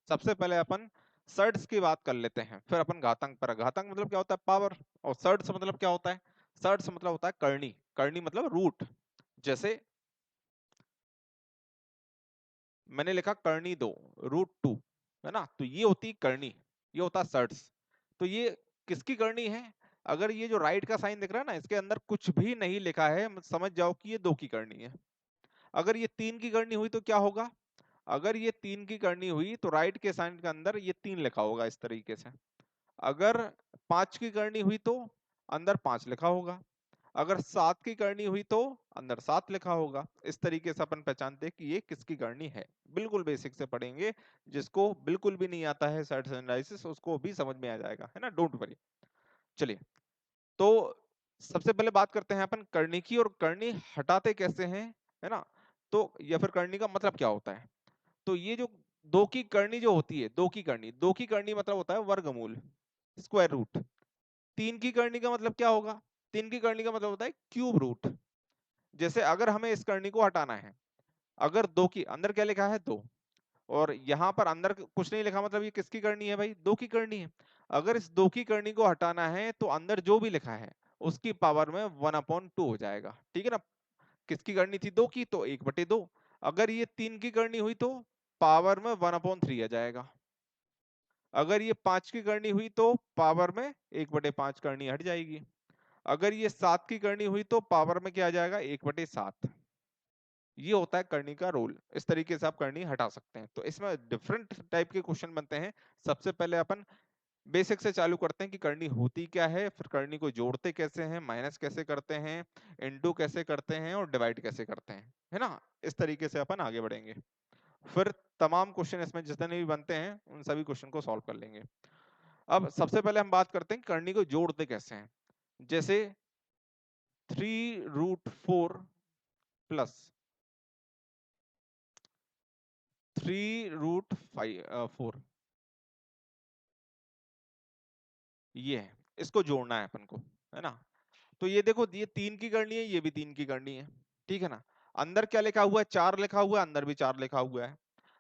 सबसे पहले अपन सर्ड्स की बात कर लेते हैं, फिर अपन घातांक पर। घातांक मतलब क्या होता है? पावर। और सर्ड्स मतलब क्या होता है? सर्ड्स मतलब होता है करनी। करनी मतलब रूट। जैसे मैंने लिखा करनी 2 √2, है ना, तो ये होती करनी, ये होता सर्ड्स। तो ये किसकी करनी है? अगर ये जो राइट का साइन दिख रहा है ना, इसके अंदर कुछ भी नहीं लिखा है, समझ जाओ कि ये 2 की करनी है। अगर ये 3 की करनी हुई तो क्या होगा? अगर ये 3 की करनी हुई तो राइट के साइन के अंदर ये 3 लिखा होगा इस तरीके से। अगर 5 की करनी हुई तो अंदर 5 लिखा होगा। अगर 7 की करनी हुई तो अंदर 7 लिखा होगा। इस तरीके से अपन पहचानते हैं कि ये किसकी करनी है। बिल्कुल बेसिक से पढ़ेंगे, जिसको बिल्कुल भी नहीं आता है सर्ड्स एंड एनालिसिस उसको भी समझ में आ जाएगा, है ना, डोंट वरी। चलिए, तो सबसे पहले बात करते हैं अपन करनी की, और करनी हटाते कैसे हैं, है ना। तो या फिर करनी का मतलब क्या होता है? तो ये जो 2 की करनी जो होती है, 2 की करनी मतलब होता है वर्गमूल, स्क्वायर रूट। 3 की करनी का मतलब क्या होगा? 3 की करनी का मतलब होता है क्यूब रूट। जैसे अगर हमें इस करनी को हटाना है, अगर 2 की अंदर क्या लिखा है? 2, और यहाँ पर अंदर कुछ नहीं लिखा, मतलब ये किसकी करनी है भाई? 2 की करनी है। अगर इस 2 की करनी को हटाना है तो अंदर जो भी लिखा है उसकी पावर में 1/2 हो जाएगा, ठीक है ना। किसकी करनी थी? 2 की, तो 1/2। अगर ये 3 की करनी हुई तो पावर में 1/3 आ जाएगा। अगर ये 5 की करनी हुई तो पावर में 1/5 करनी हट जाएगी। अगर ये 7 की करनी हुई तो पावर में क्या आ जाएगा? 1/7। ये होता है करनी का रोल। इस तरीके से आप करनी हटा सकते हैं। तो इसमें डिफरेंट टाइप के क्वेश्चन बनते हैं। सबसे पहले अपन बेसिक से चालू करते हैं कि करनी होती क्या है, फिर करनी को जोड़ते कैसे हैं, माइनस कैसे करते हैं, इनटू कैसे करते हैं, और डिवाइड कैसे करते हैं, है ना। इस तरीके से अपन आगे बढ़ेंगे। फिर तमाम क्वेश्चन इसमें जितने भी बनते हैं उन सभी क्वेश्चन को सॉल्व कर लेंगे। अब सबसे पहले हम बात करते हैं करनी को जोड़ते कैसे हैं। जैसे 3√4 प्लस 3√4, ये है, इसको जोड़ना है अपन को, है ना। तो ये देखो, ये 3 की करनी है, ये भी 3 की करनी है, ठीक है ना। अंदर क्या लिखा हुआ है? 4 लिखा हुआ है, अंदर भी 4 लिखा हुआ है।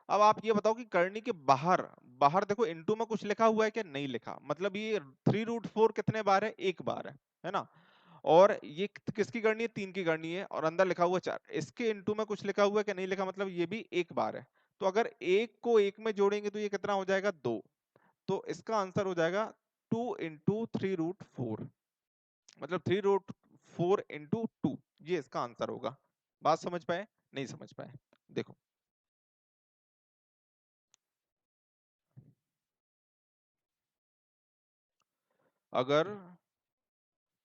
अब आप ये बताओ कि करनी के बाहर, बाहर देखो इनटू में कुछ लिखा हुआ है क्या? नहीं लिखा, मतलब ये 3√4 कितने बार है? एक बार है ना। और ये किसकी करनी है? 3 की करनी है, और अंदर लिखा हुआ है 4। इसके इनटू में कुछ लिखा हुआ है क्या? नहीं लिखा, मतलब ये भी एक बार है। तो अगर एक को एक में जोड़ेंगे तो ये कितना हो जाएगा? 2। तो इसका आंसर हो जाएगा 2 × 3√4, मतलब 3√4 × 2, ये इसका आंसर होगा। बात समझ पाए? नहीं समझ पाए? देखो, अगर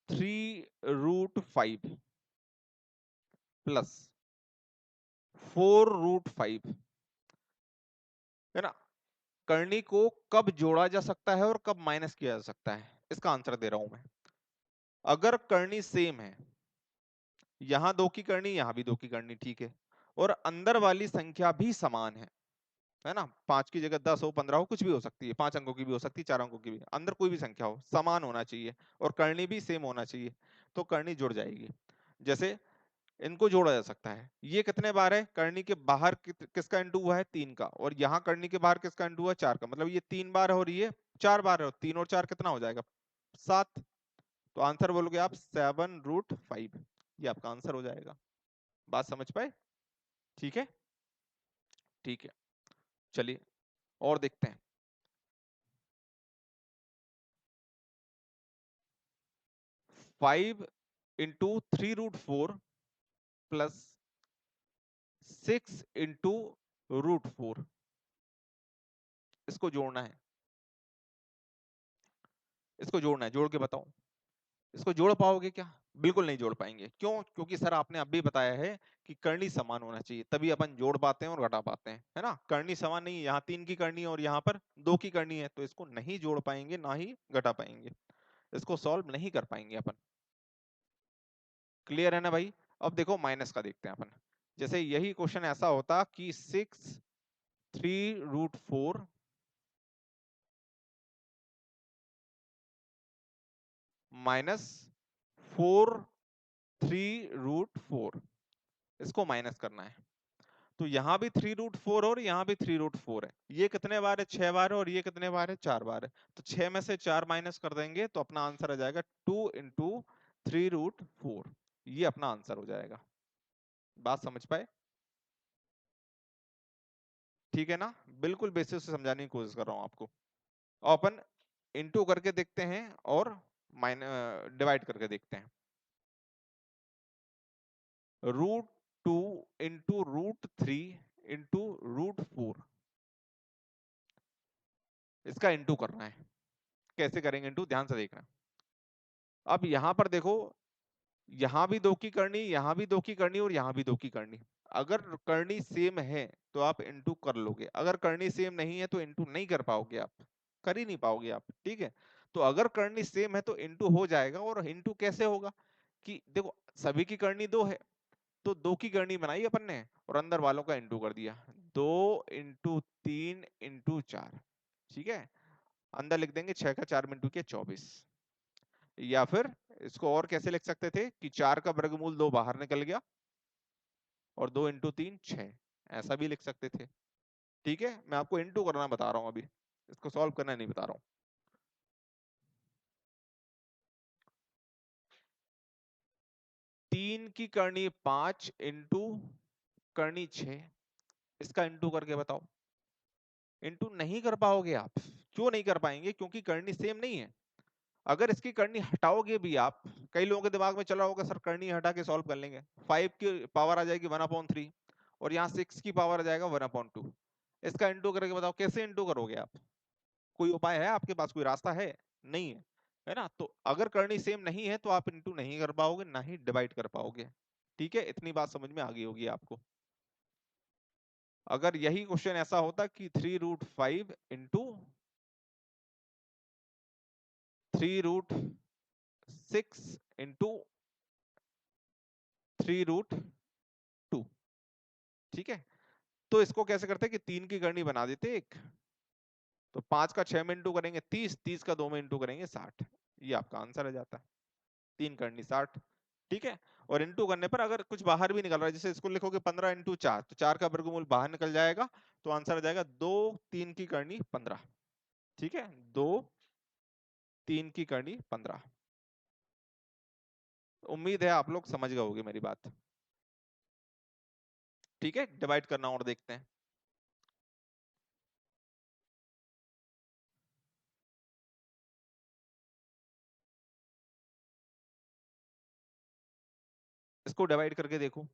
3√5 प्लस 4√5, है ना, करनी को कब जोड़ा जा सकता है और कब माइनस किया जा सकता है, इसका आंसर दे रहा हूं मैं। अगर करनी सेम है, यहां 2 की करनी, यहां भी 2 की करनी, ठीक है, और अंदर वाली संख्या भी समान है ना, 5 की जगह 10 हो, 15 हो, कुछ भी हो सकती है, 5 अंकों की भी हो सकती है, 4 अंकों की भी, अंदर कोई भी संख्या हो, समान होना चाहिए, और करनी भी सेम होना चाहिए, तो करनी जुड़ जाएगी। जैसे इनको जोड़ा जा सकता है। ये कितने बार है? करनी के बाहर किसका इंटू हुआ है? 3 का, और यहाँ करनी के बाहर किसका इंटू हुआ है? 4 का, मतलब ये 3 बार है और ये 4 बार है, और 3 और 4 कितना हो जाएगा? 7। तो आंसर बोलोगे आप 7√5, ये आपका आंसर हो जाएगा। बात समझ पाए? ठीक है, ठीक है। चलिए और देखते हैं। 5 × 3√4 प्लस 6 × √4, इसको जोड़ना है, इसको जोड़ना है, जोड़ के बताओ। इसको जोड़ पाओगे क्या? बिल्कुल नहीं जोड़ पाएंगे। क्यों? क्योंकि सर आपने अभी बताया है कि करनी समान होना चाहिए, तभी अपन जोड़ पाते हैं और घटा पाते हैं, है ना। करनी समान नहीं है, यहाँ 3 की करनी है और यहाँ पर 2 की करनी है, तो इसको नहीं जोड़ पाएंगे, ना ही घटा पाएंगे, इसको सॉल्व नहीं कर पाएंगे अपन। क्लियर है ना भाई? अब देखो माइनस का देखते हैं अपन। जैसे यही क्वेश्चन ऐसा होता कि 6 3√4 माइनस 4 3√4, इसको माइनस करना है। तो यहाँ भी 3√4 और यहाँ भी 3√4 है। ये कितने बार है? 6 बार है। और ये कितने बार है? 4 बार है। तो 6 में से 4 माइनस कर देंगे तो अपना आंसर आ जाएगा 2 × 3√4। ये अपना आंसर हो जाएगा। बात समझ पाए? ठीक है ना? बिल्कुल बेसिक से समझाने की कोशिश कर रहा हूं आपको। और अपन इंटू करके देखते हैं और डिवाइड करके देखते हैं। √2 × √3 × √4, इसका इंटू करना है। कैसे करेंगे इंटू? ध्यान से देखना। अब यहां पर देखो, यहां भी दो की करनी, यहां भी दो की करनी और यहां भी दो की करनी। अगर करनी सेम है तो आप इंटू कर लोगे, अगर करनी सेम नहीं है तो इंटू नहीं कर पाओगे, आप कर ही नहीं पाओगे आप। ठीक है? तो अगर करनी सेम है तो इंटू हो जाएगा। और इंटू कैसे होगा कि देखो सभी की करनी 2 है, तो 2 की करनी बनाई अपन ने और अंदर वालों का इंटू कर दिया। 2 × 3 × 4। ठीक है? अंदर लिख देंगे 6 का 4 में इंटू किया 24। या फिर इसको और कैसे लिख सकते थे कि 4 का वर्गमूल 2 बाहर निकल गया और 2 × 3 6, ऐसा भी लिख सकते थे। ठीक है? मैं आपको इंटू करना बता रहा हूं अभी, इसको सॉल्व करना नहीं बता रहा हूं। 3 की करनी 5 इंटू करनी 6, इसका इंटू करके बताओ। इंटू नहीं कर पाओगे आप। क्यों नहीं कर पाएंगे? क्योंकि करनी सेम नहीं है। अगर इसकी करनी हटाओगे भी आप, कई लोगों के दिमाग में चला होगा सर करनी हटा के सॉल्व कर लेंगे। 5 की पावर आ जाएगी 1/3 और यहाँ 6 की पावर आ जाएगा 1/2। इसका इंटू करके बताओ कैसे इंटू करोगे आप? कोई उपाय है आपके पास? कोई रास्ता है? नहीं है, है ना? तो अगर करनी सेम नहीं है तो आप इंटू नहीं कर पाओगे, ना ही डिवाइड कर पाओगे। ठीक है? इतनी बात समझ में आ गई होगी आपको। अगर यही क्वेश्चन ऐसा होता कि 3√5 इंटू 3√6 इंटू 3√2, ठीक है, तो इसको कैसे करते कि 3 की करनी बना देते एक, तो 5 का 6 में इंटू करेंगे 30, 30 का 2 में इंटू करेंगे 60। ये आपका आंसर आ जाता है। 3 करनी 60। ठीक है? और इंटू करने पर अगर कुछ बाहर भी निकल रहा है, जैसे इसको लिखोगे 15 × 4, तो 4 का वर्गमूल बाहर निकल जाएगा, तो आंसर आ जाएगा 2 3 की करनी 15। ठीक है? 2 3 की करनी 15। उम्मीद है आप लोग समझ गए होगे मेरी बात। ठीक है? डिवाइड करना और देखते हैं। इसको डिवाइड करके देखो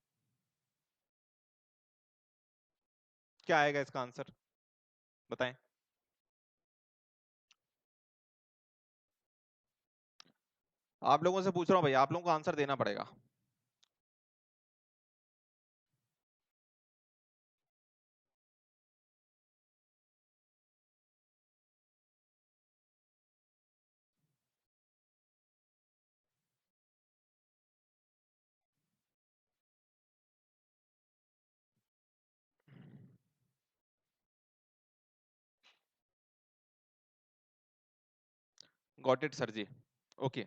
क्या आएगा इसका आंसर, बताएं। आप लोगों से पूछ रहा हूं भाई, आप लोगों को आंसर देना पड़ेगा। Got it sir ji. Okay,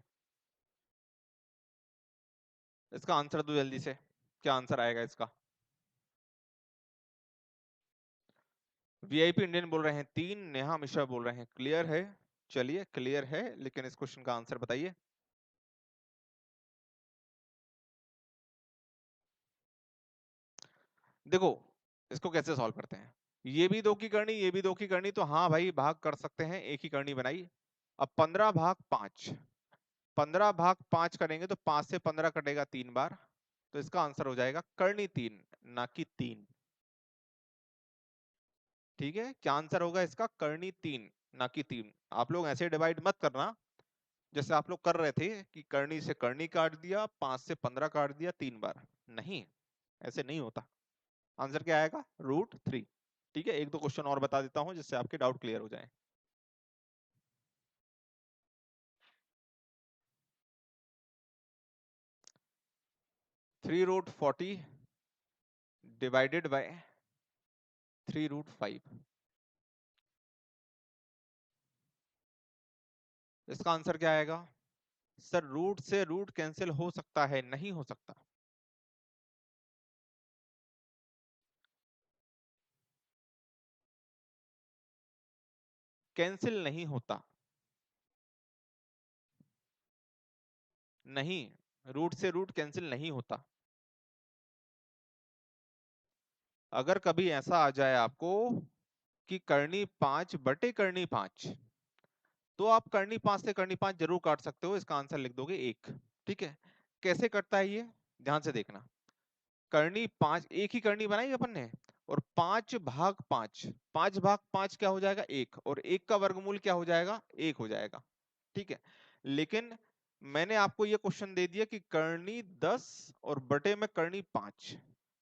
इसका आंसर दो जल्दी से। क्या आंसर आएगा इसका? वीआईपी इंडियन बोल रहे हैं 3, नेहा मिश्रा बोल रहे हैं क्लियर है। चलिए क्लियर है, लेकिन इस क्वेश्चन का आंसर बताइए। देखो इसको कैसे सॉल्व करते हैं। ये भी 2 की करनी, ये भी 2 की करनी, तो हाँ भाई भाग कर सकते हैं, एक ही करनी बनाई। अब 15/5, 15/5 करेंगे तो 5 से 15 कटेगा 3 बार, तो इसका आंसर हो जाएगा करनी 3, ना कि 3। ठीक है? क्या आंसर होगा इसका? करनी 3, ना कि 3। आप लोग ऐसे डिवाइड मत करना जैसे आप लोग कर रहे थे कि करनी से करनी काट दिया, 5 से 15 काट दिया 3 बार। नहीं, ऐसे नहीं होता। आंसर क्या आएगा? √3। ठीक है? एक दो क्वेश्चन और बता देता हूं जिससे आपके डाउट क्लियर हो जाए। 3√40 डिवाइडेड बाय 3√5, इसका आंसर क्या आएगा? सर रूट से रूट कैंसिल हो सकता है? नहीं हो सकता। कैंसिल नहीं होता। नहीं, रूट से रूट कैंसिल नहीं होता। अगर कभी ऐसा आ जाए आपको कि करनी 5/5, तो आप करनी 5 से करनी 5 जरूर काट सकते हो, इसका आंसर लिख दोगे 1। ठीक है, कैसे कटता है ये ध्यान से देखना। करनी 5, एक ही करनी बनाई अपन ने, और 5/5, 5/5 क्या हो जाएगा 1, और 1 का वर्गमूल क्या हो जाएगा 1 हो जाएगा। ठीक है, लेकिन मैंने आपको ये क्वेश्चन दे दिया कि करनी 10 और बटे में करनी 5,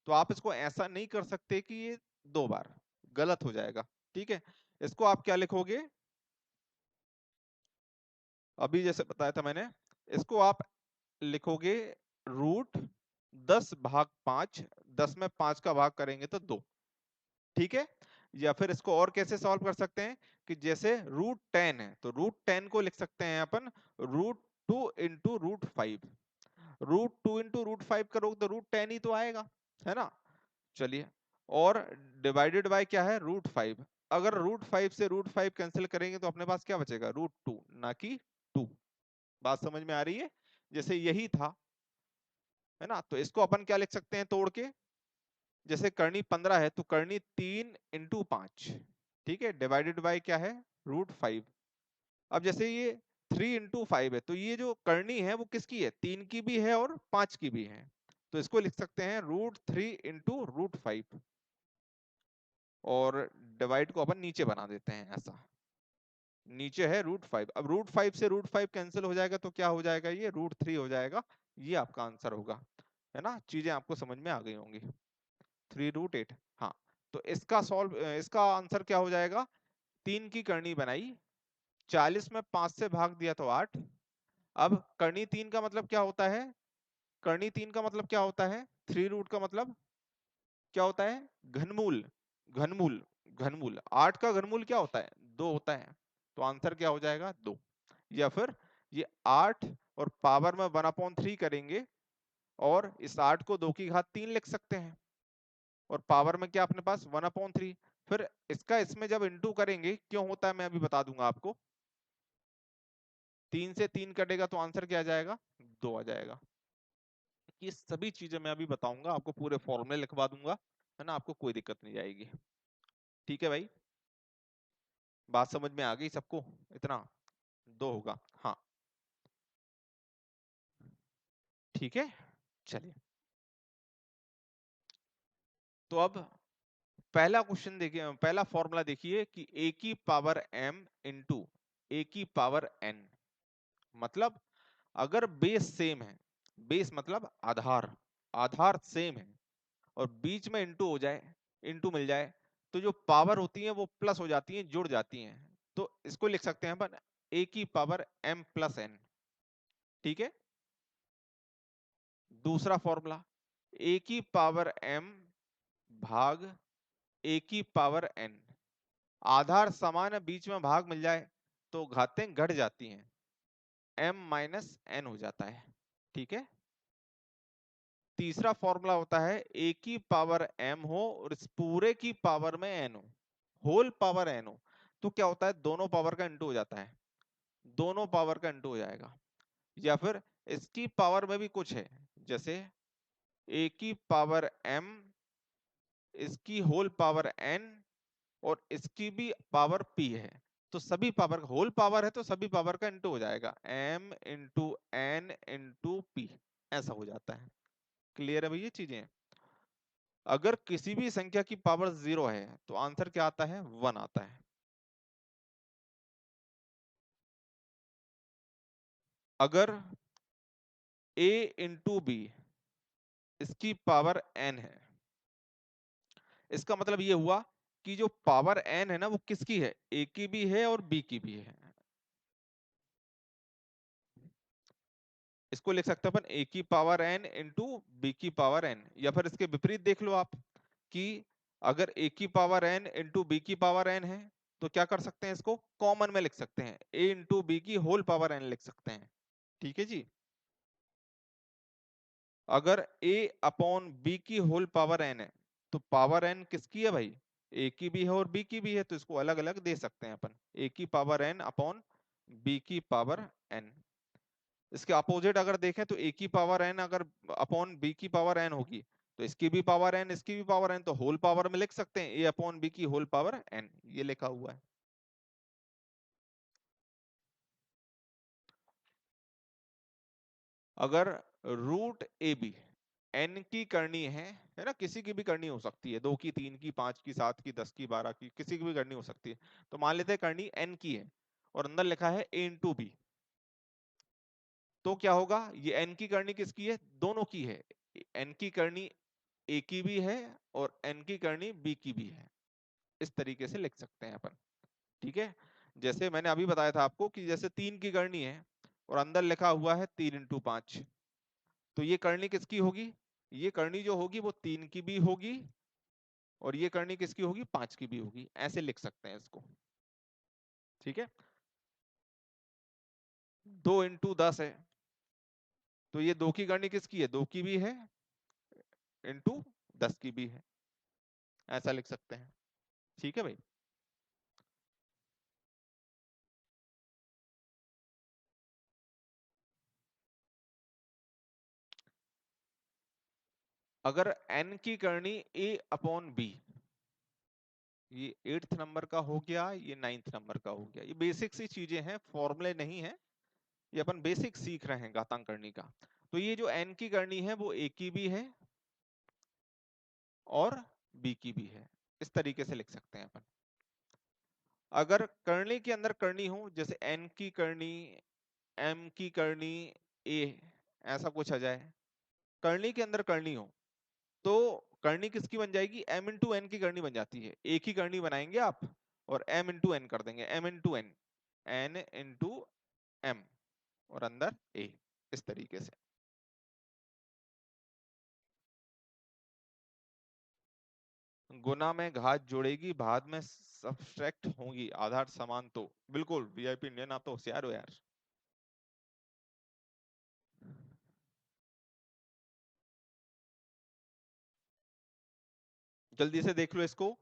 तो आप इसको ऐसा नहीं कर सकते कि ये 2 बार, गलत हो जाएगा। ठीक है, इसको आप क्या लिखोगे, अभी जैसे बताया था मैंने, इसको आप लिखोगे √10/5, 10 में 5 का भाग करेंगे तो 2। ठीक है, या फिर इसको और कैसे सॉल्व कर सकते हैं कि जैसे √10 है तो √10 को लिख सकते हैं अपन √2 इंटू √5। √2 इंटू √5 करोगे तो √10 ही तो आएगा, है ना। चलिए, और डिवाइडेड बाय क्या है √5। अगर √5 से √5 कैंसिल करेंगे तो अपने पास क्या बचेगा √2, ना कि 2। बात समझ में आ रही है, जैसे यही था, है ना। तो इसको अपन क्या लिख सकते हैं तोड़ के, जैसे करनी 15 है तो करनी 3 इंटू 5। ठीक है, डिवाइडेड बाय क्या है √5। अब जैसे ये 3 इंटू 5 है तो ये जो करनी है वो किसकी है, 3 की भी है और 5 की भी है, तो इसको लिख सकते हैं √3 इंटू √5, और डिवाइड को अपन नीचे बना देते हैं ऐसा। नीचे है √5, अब √5 से √5 कैंसिल हो जाएगा तो क्या हो जाएगा ये √3 हो जाएगा। ये आपका आंसर होगा, है ना। चीजें आपको समझ में आ गई होंगी। 3√8, हाँ। तो इसका आंसर क्या हो जाएगा, 3 की करनी बनाई, 40 में 5 से भाग दिया तो 8। अब करनी 3 का मतलब क्या होता है, करनी 3 का मतलब क्या होता है, 3 रूट का मतलब क्या होता है, घनमूल। घनमूल, घनमूल 8 का घनमूल क्या होता है 2 होता है, तो आंसर क्या हो जाएगा 2। या फिर ये 8 और पावर में 1/3 करेंगे, और इस 8 को 2 की घात 3 लिख सकते हैं, और पावर में क्या अपने पास 1/3। फिर इसका इसमें जब इंटू करेंगे क्यों होता है मैं अभी बता दूंगा आपको। 3 से 3 कटेगा तो आंसर क्या आ जाएगा 2 आ जाएगा। ये सभी चीजें मैं अभी बताऊंगा आपको, पूरे फॉर्मूले लिखवा दूंगा, है ना, आपको कोई दिक्कत नहीं जाएगी। ठीक है भाई, बात समझ में आ गई सबको, इतना 2 होगा, हाँ। ठीक है, चलिए, तो अब पहला क्वेश्चन देखिए, पहला फॉर्मूला देखिए कि a⁻m × a⁻n, मतलब अगर बेस सेम है, बेस मतलब आधार, आधार सेम है, और बीच में इंटू हो जाए, इंटू मिल जाए, तो जो पावर होती है वो प्लस हो जाती है, जुड़ जाती हैं। तो इसको लिख सकते हैं अपन a⁻m+n। ठीक है, दूसरा फॉर्मूला a⁻m भाग a⁻n, आधार समान है, बीच में भाग मिल जाए तो घातें घट जाती हैं, m-n हो जाता है। ठीक है, तीसरा फॉर्मूला होता है a⁻m हो और इस पूरे की पावर में n हो, होल पावर n हो, तो क्या होता है दोनों पावर का इंटू हो जाता है, दोनों पावर का इंटू हो जाएगा। या फिर इसकी पावर में भी कुछ है, जैसे a⁻m, इसकी होल पावर n, और इसकी भी पावर p है, तो सभी पावर, होल पावर है तो सभी पावर का इंटू हो जाएगा, m × n × p, ऐसा हो जाता है। क्लियर है भाई ये चीजें। अगर किसी भी संख्या की पावर 0 है तो आंसर क्या आता है 1 आता है। अगर a × b, इसकी पावर n है, इसका मतलब ये हुआ कि जो पावर n है ना वो किसकी है, a की भी है और b की भी है। इसको लिख सकते हैं अपन a⁻n × b⁻n, या फिर इसके विपरीत देख लो आप कि अगर a⁻n × b⁻n है तो क्या कर सकते हैं, इसको कॉमन में लिख सकते हैं, a × b⁻n लिख सकते हैं। ठीक है जी। अगर a/b की होल पावर n है तो पावर n किसकी है भाई, ए की भी है और बी की भी है, तो इसको अलग अलग दे सकते हैं अपन, ए की पावर एन अपॉन बी की पावर एन। इसके अपोजिट अगर देखें तो ए की पावर एन अगर अपॉन बी की पावर एन होगी, तो इसकी भी पावर एन इसकी भी पावर एन, तो होल पावर में लिख सकते हैं ए अपॉन बी की होल पावर एन, ये लिखा हुआ है। अगर रूट ए बी एन की करनी है ना, किसी की भी करनी हो सकती है, 2 की 3 की 5 की 7 की 10 की 12 की, किसी की भी करनी हो सकती है। तो मान लेते हैं करनी एन की है और अंदर लिखा है ए इंटू बी, तो क्या होगा, ये एन की करनी किसकी है, दोनों की है। एन की करनी ए की भी है और एन की करनी बी की भी है, इस तरीके से लिख सकते हैं अपन। ठीक है, जैसे मैंने अभी बताया था आपको कि जैसे 3 की करनी है और अंदर लिखा हुआ है 3 इंटू 5, तो ये करनी किसकी होगी, ये करनी जो होगी वो 3 की भी होगी और ये करनी किसकी होगी, 5 की भी होगी, ऐसे लिख सकते हैं इसको। ठीक है, 2 इंटू 10 है, तो ये 2 की करनी किसकी है, 2 की भी है इंटू 10 की भी है, ऐसा लिख सकते हैं। ठीक है भाई। अगर n की करनी a अपॉन बी, ये 8th नंबर का हो गया, ये 9th नंबर का हो गया, ये बेसिक सी चीजें हैं, फॉर्मूले नहीं है, ये अपन बेसिक सीख रहे हैं घातांक करनी का। तो ये जो n की करनी है वो a की भी है और b की भी है, इस तरीके से लिख सकते हैं अपन। अगर करनी के अंदर करनी हो, जैसे n की करनी m की करनी a, ऐसा कुछ आ जाए, करनी के अंदर करनी हो, तो करनी किसकी बन जाएगी, m इंटू एन की करनी बन जाती है, एक ही करनी बनाएंगे आप और m इंटू एन कर देंगे, m into n, n into m और अंदर a, इस तरीके से। गुना में घात जोड़ेगी, बाद में सब्सट्रैक्ट होंगी, आधार समान तो, बिल्कुल वीआईपी इंडियन, आप तो होशियार हो यार। जल्दी से देख लो इसको।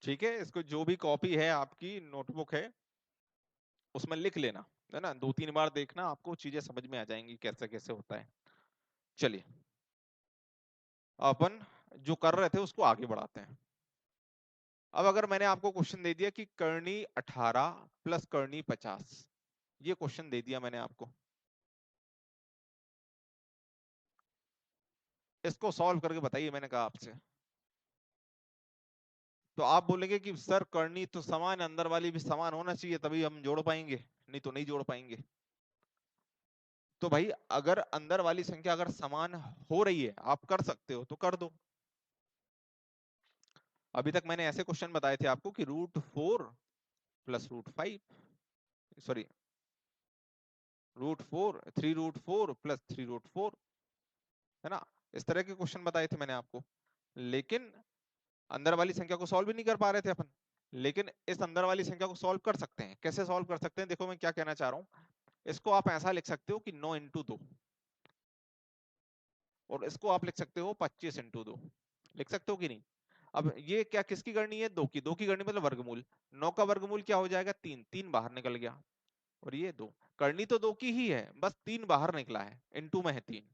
ठीक है, इसको जो भी कॉपी है आपकी नोटबुक है उसमें लिख लेना, है ना, 2-3 बार देखना, आपको चीजें समझ में आ जाएंगी कैसे कैसे होता है। चलिए, अपन जो कर रहे थे उसको आगे बढ़ाते हैं। अब अगर मैंने आपको क्वेश्चन दे दिया कि करनी 18 प्लस करनी 50, ये क्वेश्चन दे दिया मैंने आपको, इसको सॉल्व करके बताइए, मैंने कहा आपसे। तो आप बोलेंगे कि सर करनी तो समान है, अंदर वाली भी समान होना चाहिए तभी हम जोड़ पाएंगे, नहीं तो नहीं जोड़ पाएंगे। तो भाई अगर अंदर वाली संख्या अगर समान हो रही है, आप कर सकते हो तो कर दो। अभी तक मैंने ऐसे क्वेश्चन बताए थे आपको कि √4 प्लस √5, सॉरी √4, 3 √4 प्लस 3 √4, है ना, इस तरह के क्वेश्चन बताए थे मैंने आपको। लेकिन अंदर वाली संख्या को सॉल्व भी नहीं कर पा रहे थे अपन, लेकिन इस अंदर वाली संख्या को सॉल्व कर सकते हैं। कैसे सॉल्व कर सकते हैं, देखो मैं क्या कहना चाह रहा हूं। इसको आप ऐसा लिख सकते हो कि 9 इंटू 2, और इसको आप लिख सकते हो 25 इंटू 2, लिख सकते हो कि नहीं। अब ये क्या किसकी करनी है, दो की करनी मतलब वर्गमूल, 9 का वर्गमूल क्या हो जाएगा, 3, 3 बाहर निकल गया, और ये 2, करनी तो 2 की ही है, बस 3 बाहर निकला है, इनटू में है 3,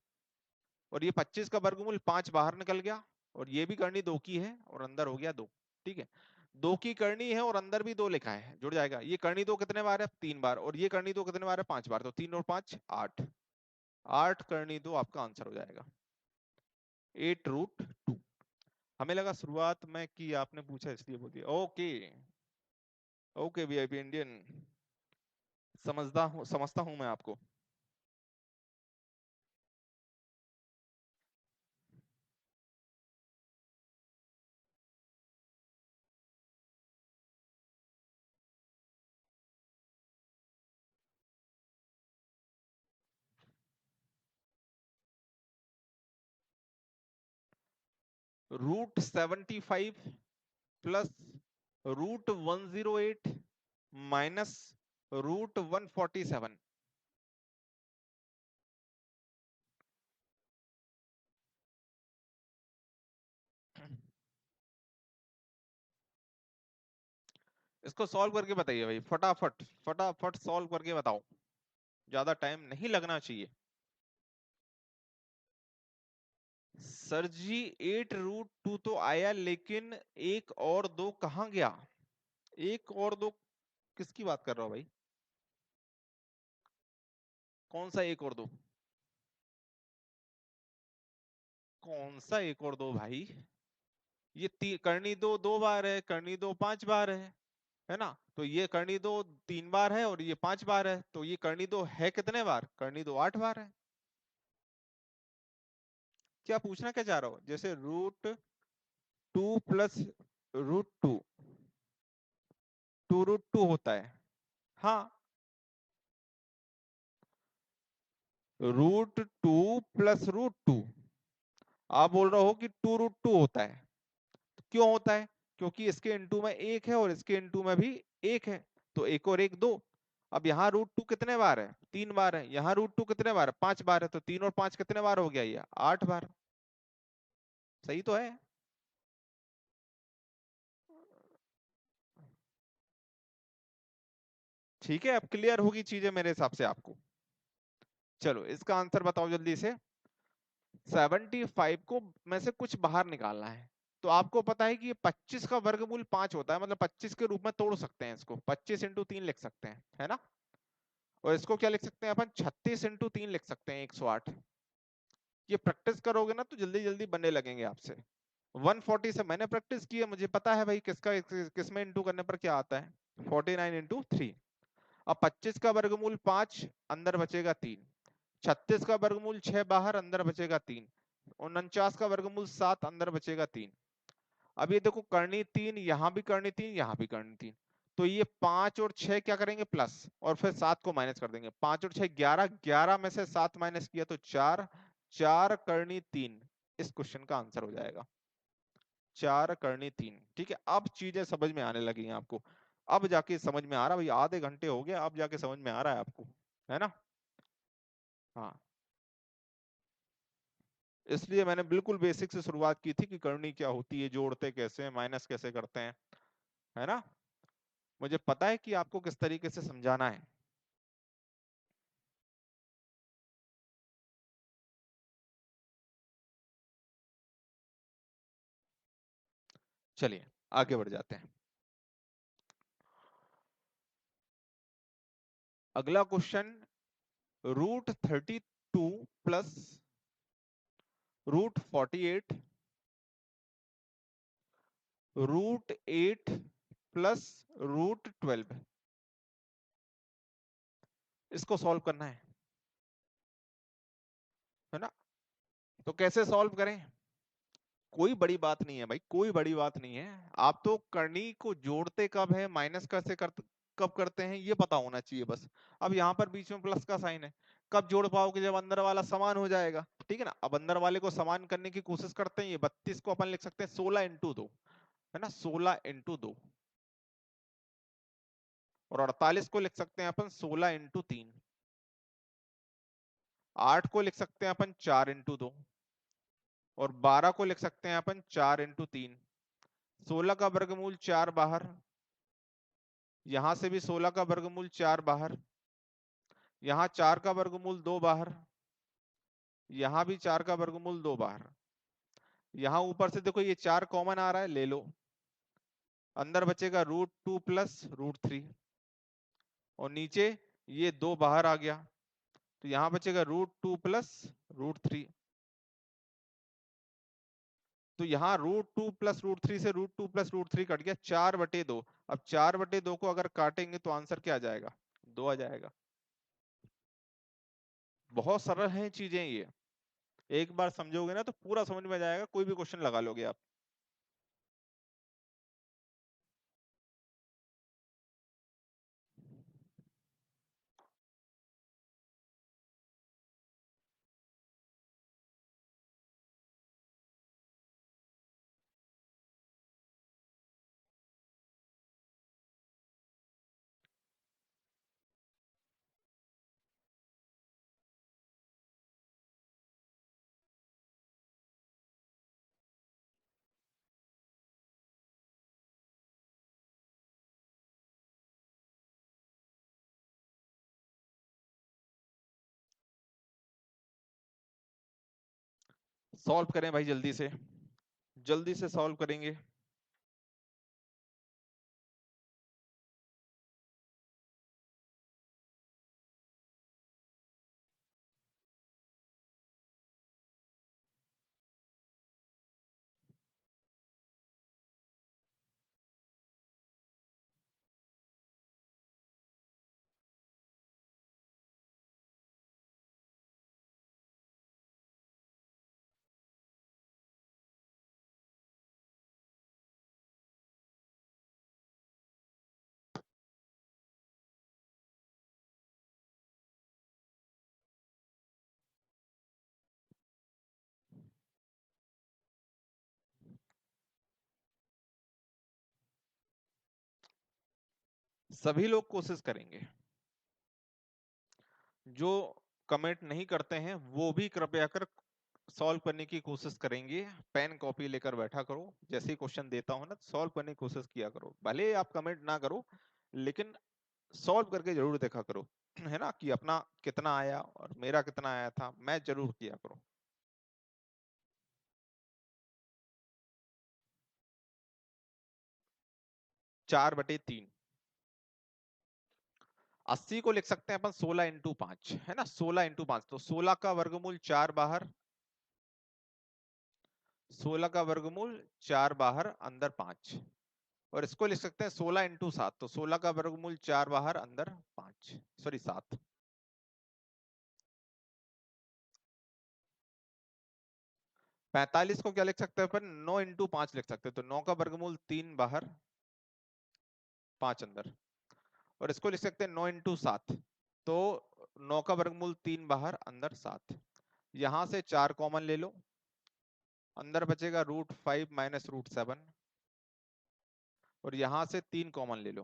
और ये 25 का वर्गमूल 5 बाहर निकल गया, और ये भी करनी 2 की है और अंदर हो गया 2। ठीक है, 2 की करनी है और अंदर भी 2 लिखा है, जुड़ जाएगा। ये करनी 2 कितने बार है, 3 बार, और ये करनी 2 कितने बार है, 5 बार, तो 3 और 5 8, 8 करनी 2 आपका आंसर हो जाएगा, 8 √2। हमें लगा शुरुआत में कि आपने पूछा इसलिए बोल दिया। ओके, ओके वीआईपी इंडियन, समझता हूं मैं आपको। √75 प्लस √108 माइनस √147। इसको सॉल्व करके बताइए भाई, फटाफट फटाफट सॉल्व करके बताओ, ज्यादा टाइम नहीं लगना चाहिए। सर जी 8√2 तो आया, लेकिन एक और दो कहाँ गया? एक और दो किसकी बात कर रहा हो भाई? कौन सा एक और दो? कौन सा एक और दो भाई? ये करनी दो 2 बार है, करनी दो 5 बार है ना? तो ये करनी दो 3 बार है और ये 5 बार है, तो ये करनी दो है कितने बार? करनी दो 8 बार है। क्या पूछना क्या चाह रहा हो? जैसे √2 प्लस √2, 2√2 होता है। हाँ, √2 प्लस √2, आप बोल रहे हो कि 2√2 होता है। क्यों होता है? क्योंकि इसके इनटू में एक है और इसके इनटू में भी एक है, तो एक और एक दो। अब यहाँ √2 कितने बार है? 3 बार है। यहाँ √2 कितने बार है? 5 बार है। तो 3 और 5 कितने बार हो गया? ये 8 बार। सही तो है। ठीक है, अब क्लियर होगी चीजें मेरे हिसाब से आपको। चलो इसका आंसर बताओ जल्दी से। 75 को में से कुछ बाहर निकालना है। तो आपको पता है कि ये 25 का वर्गमूल 5 होता है, मतलब 25 के रूप में तोड़ सकते हैं इसको, 25 × 3 लिख सकते हैं, है ना? और इसको क्या लिख सकते हैं अपन? 36 × 3 लिख सकते हैं, 108। ये प्रैक्टिस करोगे ना तो जल्दी जल्दी बनने लगेंगे आपसे। 140 से मैंने प्रैक्टिस की है, मुझे पता है भाई किसका किस में इंटू करने पर क्या आता है। 49 × 3। अब 25 का वर्गमूल 5, अंदर बचेगा 3। 36 का वर्गमूल 6, बाहर, अंदर बचेगा 3। 49 का वर्गमूल 7, अंदर बचेगा 3। अब ये देखो, करनी 3, यहां भी करनी 3, यहां भी करनी 3। तो ये 5 और 6 क्या करेंगे? प्लस, और फिर 7 को माइनस कर देंगे। 5 और 6 11, 11 में से 7 माइनस किया तो 4, 4 करनी 3 इस क्वेश्चन का आंसर हो जाएगा। 4 करनी 3। ठीक है, अब चीजें समझ में आने लगी हैं आपको। अब जाके समझ में आ रहा, भाई आधे घंटे हो गए, अब जाके समझ में आ रहा है आपको, है ना? हाँ, इसलिए मैंने बिल्कुल बेसिक से शुरुआत की थी कि करनी क्या होती है, जोड़ते कैसे हैं, माइनस कैसे करते हैं, है ना? मुझे पता है कि आपको किस तरीके से समझाना है। चलिए आगे बढ़ जाते हैं। अगला क्वेश्चन, √32 प्लस √48, √8 प्लस √12, इसको सॉल्व करना है ना? तो कैसे सॉल्व करें? कोई बड़ी बात नहीं है भाई, कोई बड़ी बात नहीं है। आप तो करनी को जोड़ते कब है, माइनस कैसे कब करते हैं, ये पता होना चाहिए बस। अब यहाँ पर बीच में प्लस का साइन है, कब जोड़ पाओगे? जब अंदर वाला समान हो जाएगा, ठीक है ना? अब अंदर वाले को समान करने की कोशिश करते हैं। ये 32 को अपन लिख सकते हैं 16 × 2, है ना? 16 × 2। और 48 को लिख सकते हैं अपन 16 × 3। 8 को लिख सकते हैं अपन 4 × 2। और 12 को लिख सकते हैं अपन 4 × 3। 16 का वर्गमूल 4 बाहर, यहां से भी 16 का वर्गमूल 4 बाहर, यहाँ 4 का वर्गमूल 2 बाहर, यहाँ भी 4 का वर्गमूल 2 बाहर। यहाँ ऊपर से देखो ये 4 कॉमन आ रहा है, ले लो। अंदर बचेगा √2 प्लस √3, और नीचे ये 2 बाहर आ गया, तो यहाँ बचेगा √2 प्लस √3। तो यहाँ √2 प्लस √3 से √2 प्लस √3 कट गया, 4/2। अब 4/2 को अगर काटेंगे तो आंसर क्या आ जाएगा? 2 आ जाएगा। बहुत सरल है चीजें ये, एक बार समझोगे ना तो पूरा समझ में आ जाएगा, कोई भी क्वेश्चन लगा लोगे आप। सॉल्व करें भाई, जल्दी से सॉल्व करेंगे। सभी लोग कोशिश करेंगे, जो कमेंट नहीं करते हैं वो भी कृपया कर सॉल्व करने की कोशिश करेंगे। पेन कॉपी लेकर बैठा करो, जैसे ही क्वेश्चन देता हूं ना सॉल्व करने की कोशिश किया करो, भले आप कमेंट ना करो लेकिन सॉल्व करके जरूर देखा करो। है ना, कि अपना कितना आया और मेरा कितना आया था, मैच जरूर किया करो। 4/3। 80 को लिख सकते हैं अपन 16 × 5, है ना, 16 × 5, तो 16 का वर्गमूल 4 बाहर, 16 का वर्गमूल 4 बाहर अंदर 5। और इसको लिख सकते हैं 16 × 7, तो 16 का वर्गमूल 4 बाहर अंदर 5, सॉरी 7। 45 को क्या लिख सकते हैं अपन, 9 × 5 लिख सकते हैं, तो 9 का वर्गमूल 3 बाहर 5 अंदर। और इसको लिख सकते हैं 9 × 7, तो 9 का वर्गमूल 3 बाहर अंदर 7। यहां से 4 कॉमन ले लो, अंदर बचेगा √5 माइनस √7। और यहां से 3 कॉमन ले लो,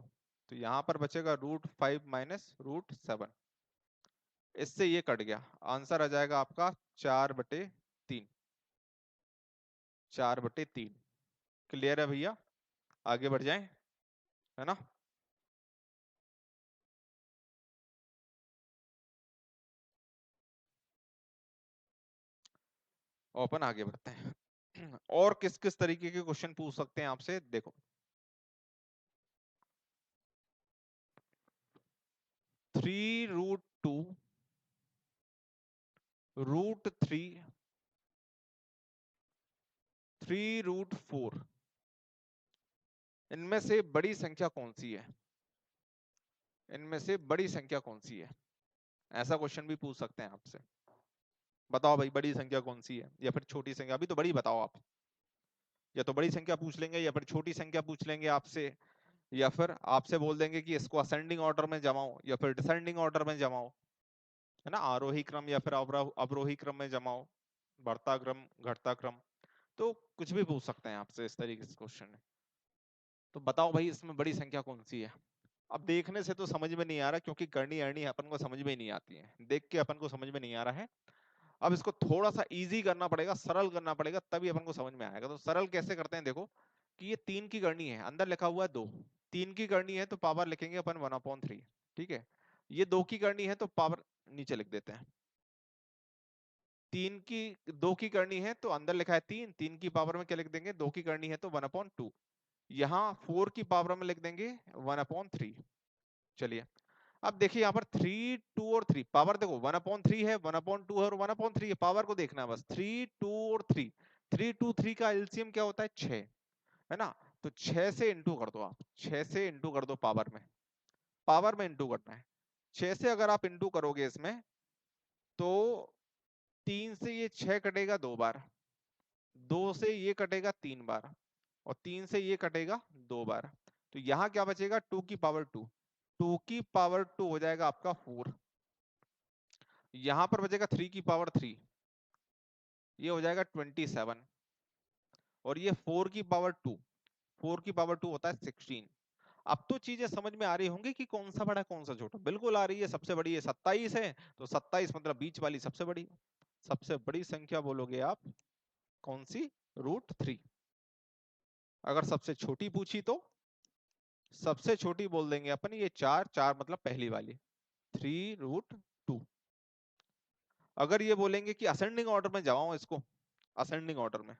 तो यहां पर बचेगा √5 माइनस √7। इससे ये कट गया, आंसर आ जाएगा आपका 4/3। 4/3। क्लियर है भैया, आगे बढ़ जाएं, है ना। ओपन, आगे बढ़ते हैं। और किस किस तरीके के क्वेश्चन पूछ सकते हैं आपसे, देखो। 3√2, √3, 3√4, इनमें से बड़ी संख्या कौन सी है, इनमें से बड़ी संख्या कौन सी है, ऐसा क्वेश्चन भी पूछ सकते हैं आपसे। बताओ भाई, बड़ी संख्या कौन सी है या फिर छोटी संख्या, अभी तो बड़ी बताओ आप। या तो बड़ी संख्या पूछ लेंगे या फिर छोटी संख्या पूछ लेंगे आपसे, या फिर आपसे बोल देंगे कि इसको असेंडिंग ऑर्डर में जमाओ या फिर डिसेंडिंग ऑर्डर में जमाओ, है ना, आरोही क्रम या फिर अवरोही क्रम में जमाओ, बढ़ता क्रम घटता क्रम। तो कुछ भी पूछ सकते हैं आपसे इस तरीके से क्वेश्चन है। तो बताओ भाई, इसमें बड़ी संख्या कौन सी है। अब देखने से तो समझ में नहीं आ रहा, क्योंकि करनी अरनी अपन को समझ में ही नहीं आती है, देख के अपन को समझ में नहीं आ रहा है। अब इसको थोड़ा सा इजी करना पड़ेगा, सरल करना पड़ेगा, तभी अपन को समझ में आएगा। तो सरल कैसे करते हैं, देखो कि ये 3 की करनी है, अंदर लिखा हुआ है 2। 3 की करनी है तो पावर लिखेंगे अपन 1/3, ठीक है। ये 2 की करनी है तो पावर नीचे लिख देते हैं। 2 की करनी है तो अंदर लिखा है 3, 3 की पावर में क्या लिख देंगे, 2 की करनी है तो 1/2। यहाँ 4 की पावर में लिख देंगे 1/3। चलिए, अब देखिए यहाँ पर 3, 2 और 3, पावर देखो 1/3 है, 1/2 है और 1/3 है, पावर को देखना है बस। 3, 2 और 3, 3, 2, 3 का एलसीएम क्या होता है, 6, है ना। तो 6 से इंटू कर दो आप, 6 से इंटू कर दो, पावर में इंटू करना है। 6 से अगर आप इंटू करोगे इसमें, तो 3 से ये 6 कटेगा 2 बार, 2 से ये कटेगा 3 बार, और 3 से ये कटेगा 2 बार। तो यहाँ क्या बचेगा, 2 की पावर 2, 2 की पावर 2 हो जाएगा आपका 4। यहां पर बचेगा 3 की पावर 3, ये हो जाएगा 27। और ये 4 की पावर 2, 4 की पावर 2 होता है 16। अब तो चीजें समझ में आ रही होंगी कि कौन सा बड़ा कौन सा छोटा, बिल्कुल आ रही है। सबसे बड़ी है 27 है, तो 27 मतलब बीच वाली सबसे बड़ी। सबसे बड़ी संख्या बोलोगे आप कौन सी, √3। अगर सबसे छोटी पूछी तो सबसे छोटी बोल देंगे अपन ये 4, 4 मतलब पहली वाली, 3√2। अगर ये बोलेंगे कि असेंडिंग ऑर्डर में जमाओ इसको, असेंडिंग ऑर्डर में।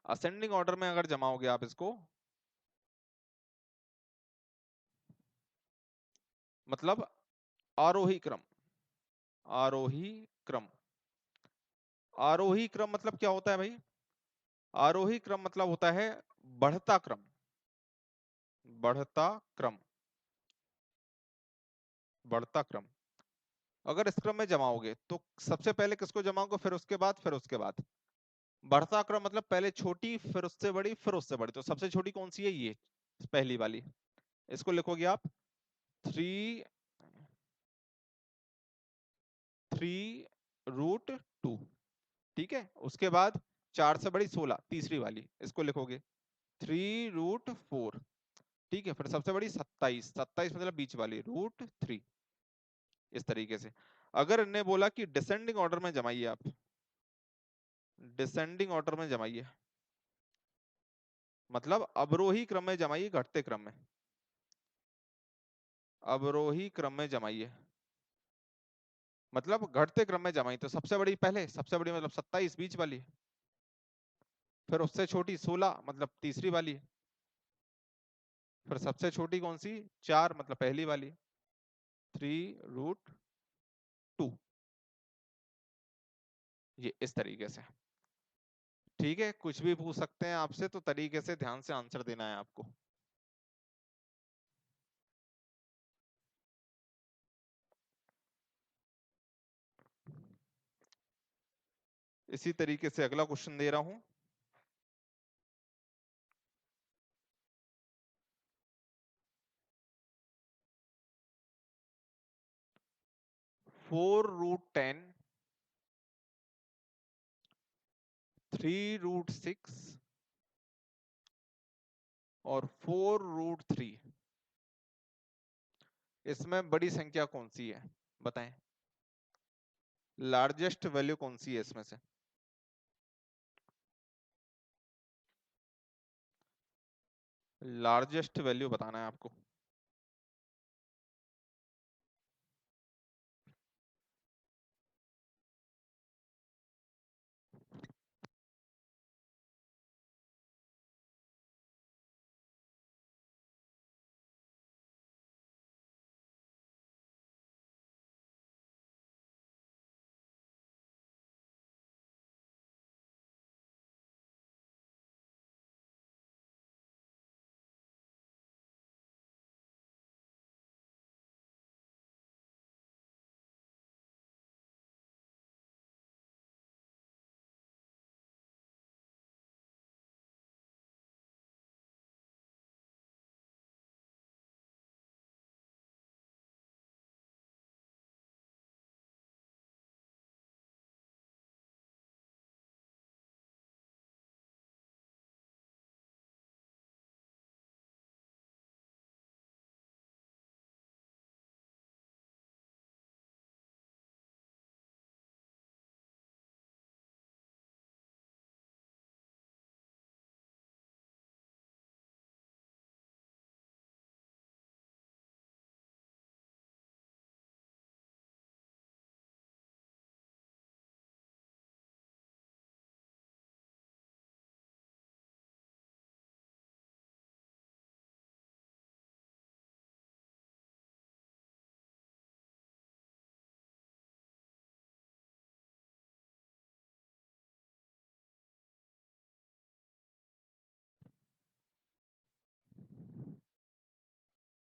असेंडिंग ऑर्डर में अगर जमाओगे आप इसको, मतलब आरोही क्रम। आरोही क्रम। आरोही क्रम मतलब क्या होता है भाई? आरोही क्रम मतलब होता है बढ़ता क्रम। बढ़ता क्रम। बढ़ता क्रम। अगर इस क्रम में जमाओगे तो सबसे पहले किसको जमाओगे, फिर उसके बाद, फिर उसके बाद। बढ़ता क्रम मतलब पहले छोटी, फिर उससे बड़ी, फिर उससे बड़ी। तो सबसे छोटी कौन सी है? ये पहली वाली। इसको लिखोगे आप 3√2। ठीक है, उसके बाद 4 से बड़ी 16, तीसरी वाली, इसको लिखोगे 3√4। ठीक है, फिर सबसे बड़ी 27, 27 मतलब बीच वाली √3। इस तरीके से। अगर इन्हें बोला कि डिसेंडिंग ऑर्डर में जमाइए आप, डिसेंडिंग ऑर्डर में जमाइए, मतलब अवरोही क्रम में जमाइए, घटते क्रम में। अवरोही क्रम में जमाइए मतलब घटते क्रम में जमाई, तो सबसे बड़ी पहले, सबसे बड़ी मतलब 27, बीच वाली, फिर उससे छोटी 16 मतलब तीसरी वाली, फिर सबसे छोटी कौन सी? 4 मतलब पहली वाली, 3√2। ये इस तरीके से। ठीक है, कुछ भी पूछ सकते हैं आपसे, तो तरीके से ध्यान से आंसर देना है आपको। इसी तरीके से अगला क्वेश्चन दे रहा हूं। 4√10, 3√6 और 4√3, इसमें बड़ी संख्या कौन सी है? बताएं, लार्जेस्ट वैल्यू कौन सी है इसमें से? लार्जेस्ट वैल्यू बताना है आपको।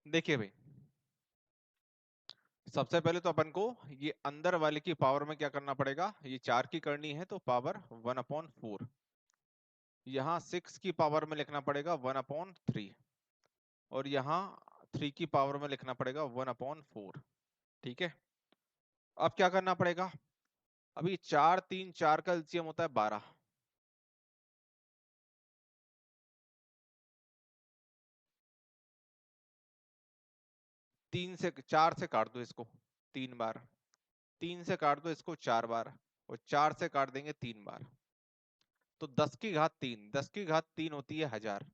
देखिए भाई, सबसे पहले तो अपन को ये अंदर वाले की पावर में क्या करना पड़ेगा, ये 4 की करनी है तो पावर 1/4। यहाँ 6 की पावर में लिखना पड़ेगा 1/3, और यहाँ 3 की पावर में लिखना पड़ेगा 1/4। ठीक है, अब क्या करना पड़ेगा? अभी 4 3 4 का एलसीएम होता है 12। 3 से 4 से काट दो इसको 3 बार, 3 से काट दो इसको 4 बार, और 4 से काट देंगे 3 बार। तो 10 की घात 3, 10 की घात 3 होती है 1000।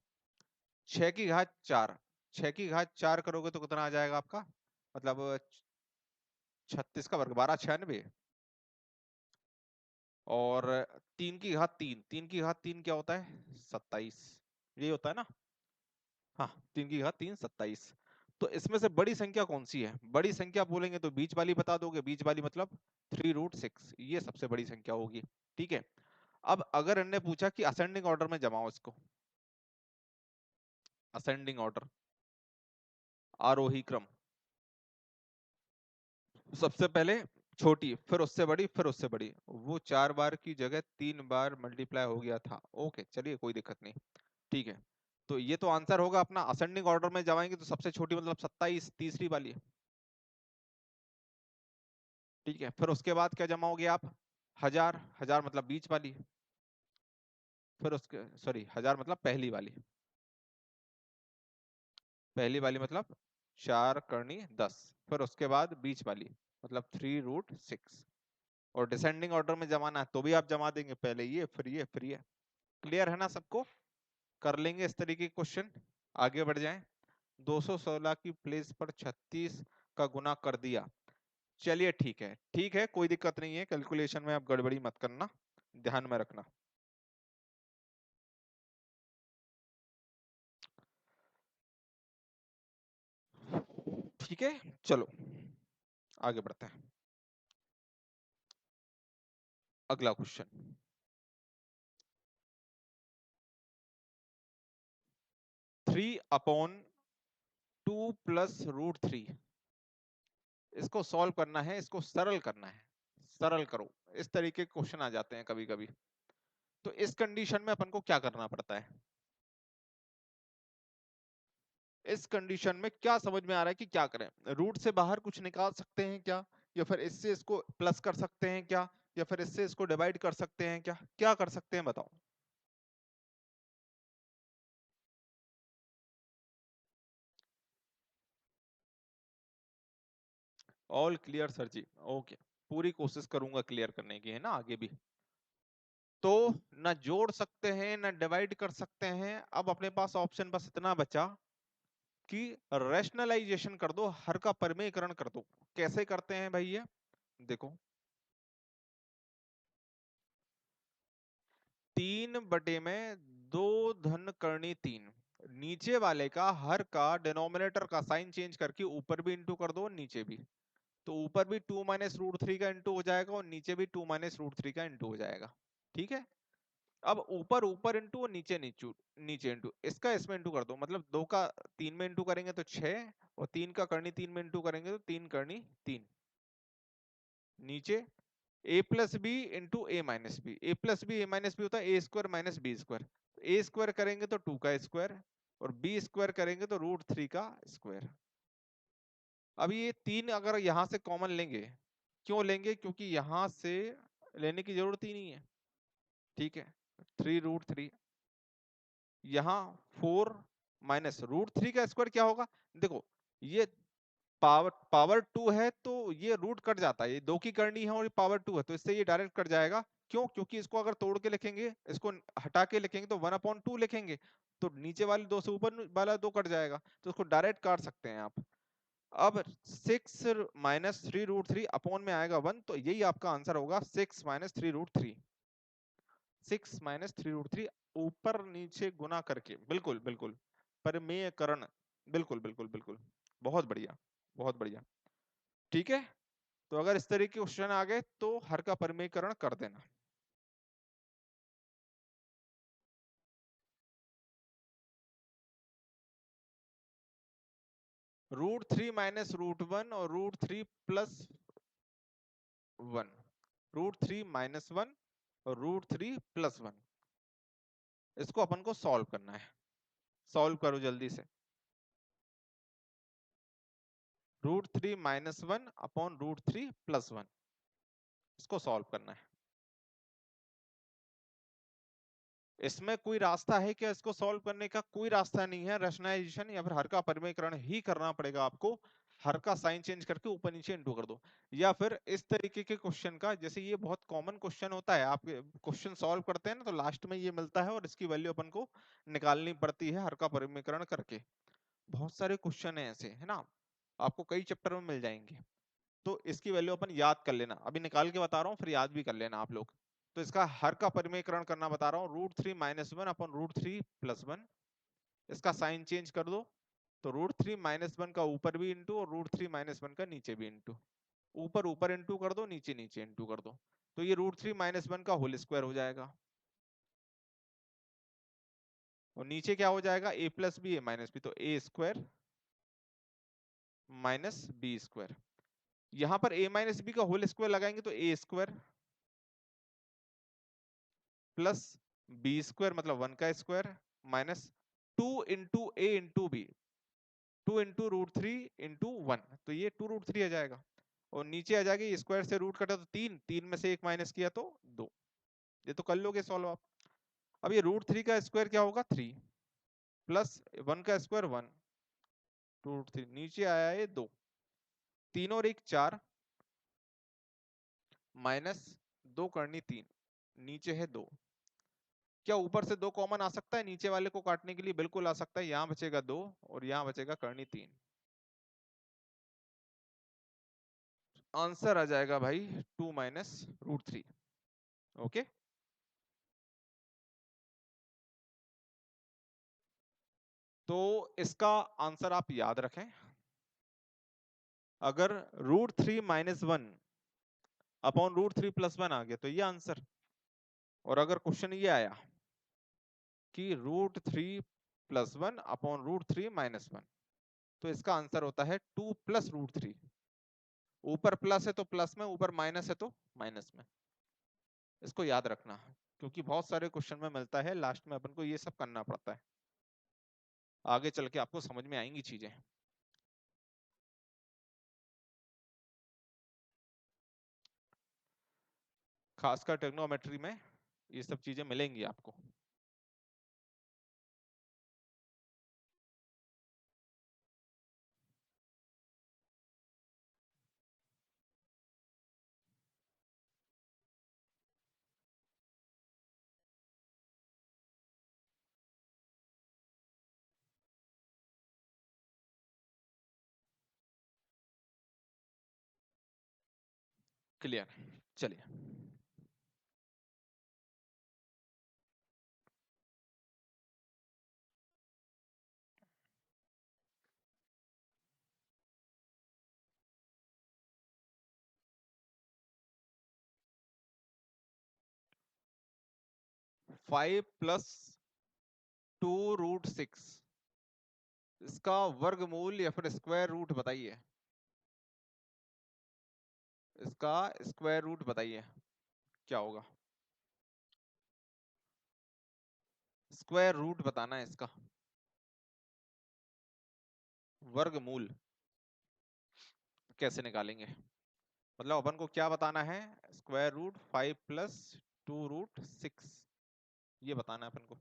6 की घात 4, 6 की घात 4 करोगे तो कितना आ जाएगा आपका, मतलब 36 का वर्ग 1296, और 3 की घात 3, 3 की घात 3 क्या होता है? 27, ये होता है ना। हाँ, 3 की घात 3 27। तो इसमें से बड़ी संख्या कौन सी है? बड़ी संख्या बोलेंगे तो बीच वाली बता दोगे, बीच वाली मतलब 3√6, ये सबसे बड़ी संख्या होगी। ठीक है, अब अगर इनने पूछा कि असेंडिंग ऑर्डर में जमाओ इसको, असेंडिंग ऑर्डर, आरोही क्रम, सबसे पहले छोटी, फिर उससे बड़ी, फिर उससे बड़ी, वो 4 बार की जगह 3 बार मल्टीप्लाई हो गया था। ओके, चलिए कोई दिक्कत नहीं। ठीक है, तो ये तो आंसर होगा अपना। असेंडिंग ऑर्डर में जमाएंगे तो सबसे छोटी मतलब 27, तीसरी वाली। ठीक है, फिर उसके बाद क्या जमाओगे आप? 1000, 1000 मतलब बीच वाली। फिर उसके, सॉरी, 1000 मतलब पहली वाली, पहली वाली मतलब 4 करनी 10। फिर उसके बाद बीच वाली मतलब 3√6। और डिसेंडिंग ऑर्डर में जमाना है तो भी आप जमा देंगे, पहले ये फिर ये फिर ये। क्लियर है ना सबको? कर लेंगे इस तरीके के क्वेश्चन। आगे बढ़ जाएं। 216 की प्लेस पर 36 का गुना कर दिया। चलिए ठीक है, ठीक है, कोई दिक्कत नहीं है, कैलकुलेशन में आप गड़बड़ी मत करना, ध्यान में रखना। ठीक है, चलो आगे बढ़ते हैं। अगला क्वेश्चन, 3/2 + √3, इसको सॉल्व करना है, इसको सरल करना है। सरल करो, इस तरीके के क्वेश्चन आ जाते हैं कभी कभी। तो इस कंडीशन में अपन को क्या करना पड़ता है? इस कंडीशन में क्या समझ में आ रहा है कि क्या करें? रूट से बाहर कुछ निकाल सकते हैं क्या, या फिर इससे इसको प्लस कर सकते हैं क्या, या फिर इससे इसको डिवाइड कर सकते हैं क्या, क्या कर सकते हैं बताओ? All clear sir ji? Okay, पूरी कोशिश करूंगा क्लियर करने की, है ना, आगे भी। तो ना जोड़ सकते हैं ना डिवाइड कर सकते हैं, अब अपने पास ऑप्शन बस इतना बचा कि रैशनलाइजेशन कर दो, हर का परिमेयकरण कर दो। कैसे करते हैं भाई ये? देखो, 3/2 धन करनी 3, नीचे वाले का हर का डिनोमिनेटर का साइन चेंज करके ऊपर भी इंटू कर दो और नीचे भी। तो ऊपर भी 2 - √3 का इंटू हो जाएगा और नीचे भी 2 - √3 का इंटू हो जाएगा। ठीक है, अब ऊपर ऊपर इंटू और नीचे नीचू नीचे इंटू, इसका इसमें इंटू कर दो, मतलब 2 का 3 में इंटू करेंगे तो 6, और 3 का करनी 3 में इंटू करेंगे तो 3 करनी 3। नीचे a+b × a+b होता है a² - b²। a² करेंगे तो 2 का स्क्वायर, और b² करेंगे तो √3 का स्क्वायर। अब ये 3 अगर यहां से कॉमन लेंगे, क्यों लेंगे? क्योंकि यहां से लेने की जरूरत ही नहीं है। ठीक है, 3√3, यहाँ 4 माइनस √3 का स्क्वायर क्या होगा? देखो, ये पावर पावर 2 है तो ये रूट कट जाता है, ये 2 की करनी है और ये पावर 2 है तो इससे ये डायरेक्ट कट जाएगा। क्यों? क्योंकि इसको अगर तोड़ के लिखेंगे, इसको हटा के लिखेंगे तो 1/2 लिखेंगे, तो नीचे वाले 2 से ऊपर वाला 2 कट जाएगा, तो उसको डायरेक्ट काट सकते हैं आप। अब 6 - 3√3 अपॉन में आएगा 1, तो यही आपका आंसर होगा, 6 - 3√3। 6 - 3√3 ऊपर नीचे गुना करके, बिल्कुल बिल्कुल, परिमेयकरण, बिल्कुल बिल्कुल बिल्कुल, बहुत बढ़िया, बहुत बढ़िया। ठीक है, तो अगर इस तरीके के क्वेश्चन आ गए तो हर का परिमेयकरण कर देना। √3 - √1 और √3 + 1, √3 - 1 और √3 + 1, इसको अपन को सॉल्व करना है। सॉल्व करो जल्दी से। √3 - 1 अपॉन √3 + 1, इसको सॉल्व करना है। इसमें कोई रास्ता है क्या इसको सॉल्व करने का? कोई रास्ता नहीं है, रैशनलाइजेशन या फिर हर का परिमेयकरण ही करना पड़ेगा आपको। हर का साइन चेंज करके ऊपर नीचे इंटू कर दो, या फिर इस तरीके के क्वेश्चन का, जैसे ये बहुत कॉमन क्वेश्चन होता है, आप क्वेश्चन सॉल्व करते हैं ना तो लास्ट में ये मिलता है और इसकी वैल्यू अपन को निकालनी पड़ती है हर का परिमेयकरण करके। बहुत सारे क्वेश्चन है ऐसे, है ना, आपको कई चैप्टर में मिल जाएंगे। तो इसकी वैल्यू अपन याद कर लेना, अभी निकाल के बता रहा हूँ, फिर याद भी कर लेना आप लोग। तो इसका हर का परिमेयकरण करना बता रहा हूँ, √3 - 1 अपन √3 + 1। इसका साइन चेंज कर दो, तो √3 - 1 का ऊपर भी इंटू और √3 - 1 का नीचे भी इंटू। ऊपर ऊपर इंटू कर दो, नीचे नीचे इंटू कर दो, तो ये √3 - 1 का होल स्क्वायर हो जाएगा। और नीचे क्या हो जाएगा, a+b a-b, तो a² - b²। यहां पर a - b का होल स्क्वायर लगाएंगे तो a² प्लस b² मतलब 1 का स्क्वायर माइनस 2 × a × b, 2 × √3 × 1, तो ये 2√3 आ जाएगा। और नीचे आ जाएगी, स्क्वायर से रूट कटा तो 3, 3 में से 1 माइनस किया तो 2। ये तो कर लोगे सॉल्व आप। अब ये √3 का स्क्वायर क्या होगा, 3 प्लस 1 का स्क्वायर 1, √3 नीचे आया है 2, 3 और 1 4 माइनस 2 करनी 3, नीचे है 2। क्या ऊपर से 2 कॉमन आ सकता है नीचे वाले को काटने के लिए? बिल्कुल आ सकता है। यहाँ बचेगा 2 और यहाँ बचेगा करनी 3। आंसर आ जाएगा भाई 2 - √3। ओके, तो इसका आंसर आप याद रखें। अगर √3 - 1 अपॉन √3 + 1 आ गया तो ये आंसर। और अगर क्वेश्चन ये आया कि √3 + 1 अपॉन √3 - 1, तो इसका आंसर होता है 2 + √3। ऊपर प्लस है तो प्लस में, ऊपर माइनस है तो माइनस में। इसको याद रखना, क्योंकि बहुत सारे क्वेश्चन में मिलता है, लास्ट में अपन को ये सब करना पड़ता है, आगे चल के आपको समझ में आएंगी चीजें। खासकर ट्रिग्नोमेट्री में ये सब चीजें मिलेंगी आपको। क्लियर, चलिए। 5 + 2√6, इसका वर्गमूल या फिर स्क्वायर रूट बताइए। इसका स्क्वायर रूट बताइए क्या होगा। स्क्वायर रूट बताना है इसका, वर्गमूल कैसे निकालेंगे। मतलब अपन को क्या बताना है, √5 + 2√6, ये बताना है अपन को।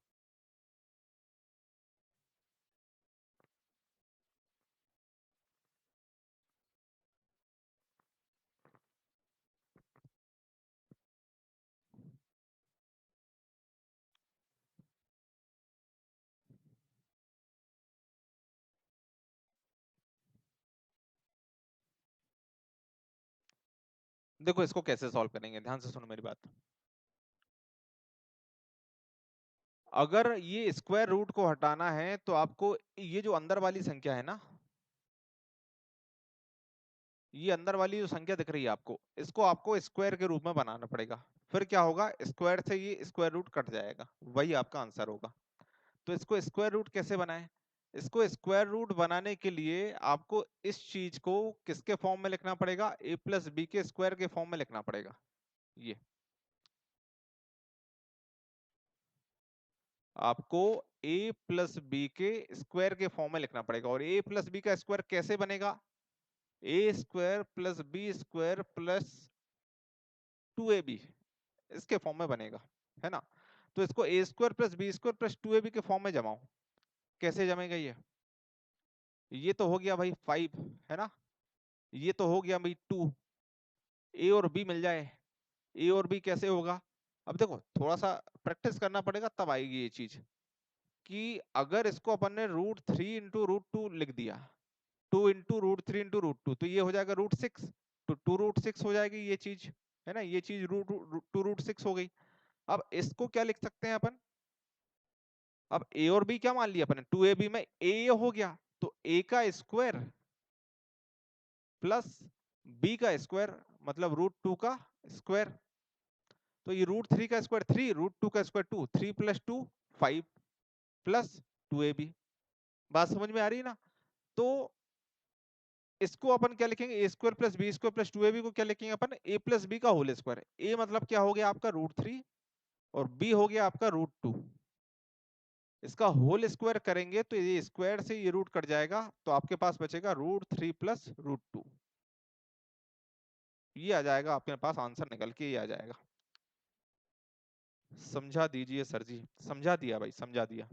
देखो इसको कैसे सॉल्व करेंगे, ध्यान से सुनो मेरी बात। अगर ये स्क्वायर रूट को हटाना है तो आपको ये जो अंदर वाली संख्या है ना, ये अंदर वाली जो संख्या दिख रही है आपको, इसको आपको स्क्वायर के रूप में बनाना पड़ेगा। फिर क्या होगा, स्क्वायर से ये स्क्वायर रूट कट जाएगा, वही आपका आंसर होगा। तो इसको स्क्वायर रूट कैसे बनाएं? इसको स्क्वायर रूट बनाने के लिए आपको इस चीज को किसके फॉर्म में लिखना पड़ेगा, a+b के स्क्वायर के फॉर्म में लिखना पड़ेगा। ये आपको a+b के स्क्वायर के फॉर्म में लिखना पड़ेगा। और a+b का स्क्वायर कैसे बनेगा, a² + b² + 2ab, इसके फॉर्म में बनेगा, है ना। तो इसको a² + b² + 2ab के फॉर्म में जमाओ। कैसे जमेगा ये तो हो गया भाई 5, है ना। ये तो हो गया भाई 2, ए और बी मिल जाए। ए और बी कैसे होगा, अब देखो थोड़ा सा प्रैक्टिस करना पड़ेगा तब आएगी ये चीज। कि अगर इसको अपन ने √3 × √2 लिख दिया, 2 × √3 × √2, तो ये हो जाएगा √6। 2√6 हो जाएगी ये चीज, है ना, ये चीज 2√6 हो गई। अब इसको क्या लिख सकते हैं अपन, अब ए और बी क्या मान लिया अपन, 2ab में ए हो गया, तो ए का स्क्वायर प्लस बी का स्क्वायर मतलब √2 का स्क्वायर। तो ये √3 का स्क्वायर 3, √2 का स्क्वायर 2, 3 + 2 5 प्लस 2ab। बात समझ में आ रही है ना। तो इसको अपन क्या लिखेंगे, a square plus b square plus 2ab को क्या लिखेंगे अपन, ए प्लस बी का होल स्क्वायर। ए मतलब क्या हो गया आपका √3 और बी हो गया आपका √2। इसका होल स्क्वायर करेंगे तो ये स्क्वायर से ये रूट कट जाएगा, तो आपके पास बचेगा √3 प्लस √2। ये आ जाएगा आपके पास आंसर निकल के, ये आ जाएगा। समझा दीजिए सर जी, समझा दिया भाई, समझा दिया।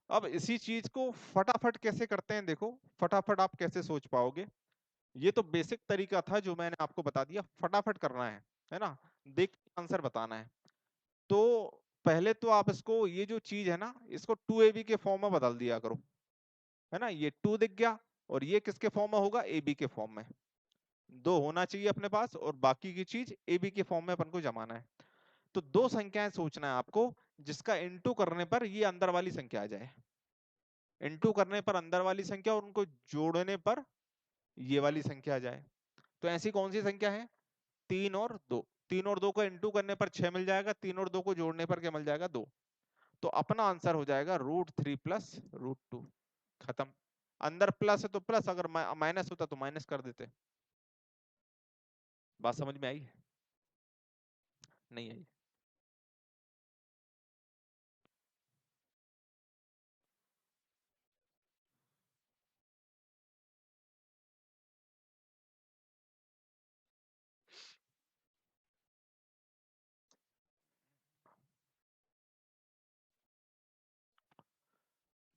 अब इसी चीज को फटाफट कैसे करते हैं, देखो फटाफट आप कैसे सोच पाओगे। ये तो बेसिक तरीका था जो मैंने आपको बता दिया, फटाफट करना है ना, देख के आंसर बताना है। तो पहले तो आप इसको, ये जो चीज है ना, इसको 2ab के फॉर्म में बदल दिया करो, है ना, ये 2 दिख गया, और ये किसके फॉर्म में होगा, ab के फॉर्म में। 2 होना चाहिए अपने पास, और बाकी की चीज ab के फॉर्म में अपन को जमाना है। तो दो संख्याएं सोचना है आपको, जिसका इनटू करने पर ये अंदर वाली संख्या आ जाए, इनटू करने पर अंदर वाली संख्या और उनको जोड़ने पर ये वाली संख्या आ जाए। तो ऐसी कौन सी संख्या है, 3 और 2। 3 और 2 को इंटू करने पर 6 मिल जाएगा, 3 और 2 को जोड़ने पर क्या मिल जाएगा, 2। तो अपना आंसर हो जाएगा √3 प्लस √2। खत्म। अंदर प्लस है तो प्लस, अगर माइनस होता तो माइनस कर देते। बात समझ में आई, नहीं आई।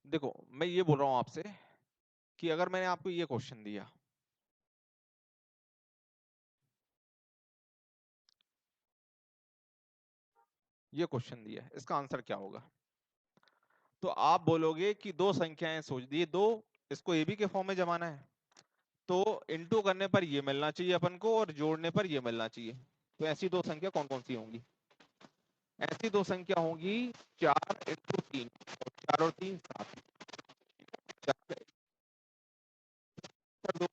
देखो मैं ये बोल रहा हूं आपसे कि अगर मैंने आपको ये क्वेश्चन दिया, ये क्वेश्चन दिया है, इसका आंसर क्या होगा, तो आप बोलोगे कि दो संख्याएं सोच दी, दो, इसको ए बी के फॉर्म में जमाना है, तो इंटू करने पर ये मिलना चाहिए अपन को और जोड़ने पर ये मिलना चाहिए। तो ऐसी दो संख्या कौन कौन सी होंगी, ऐसी दो संख्या होंगी 4 × 3, और 4 और 3 7। 4 × 2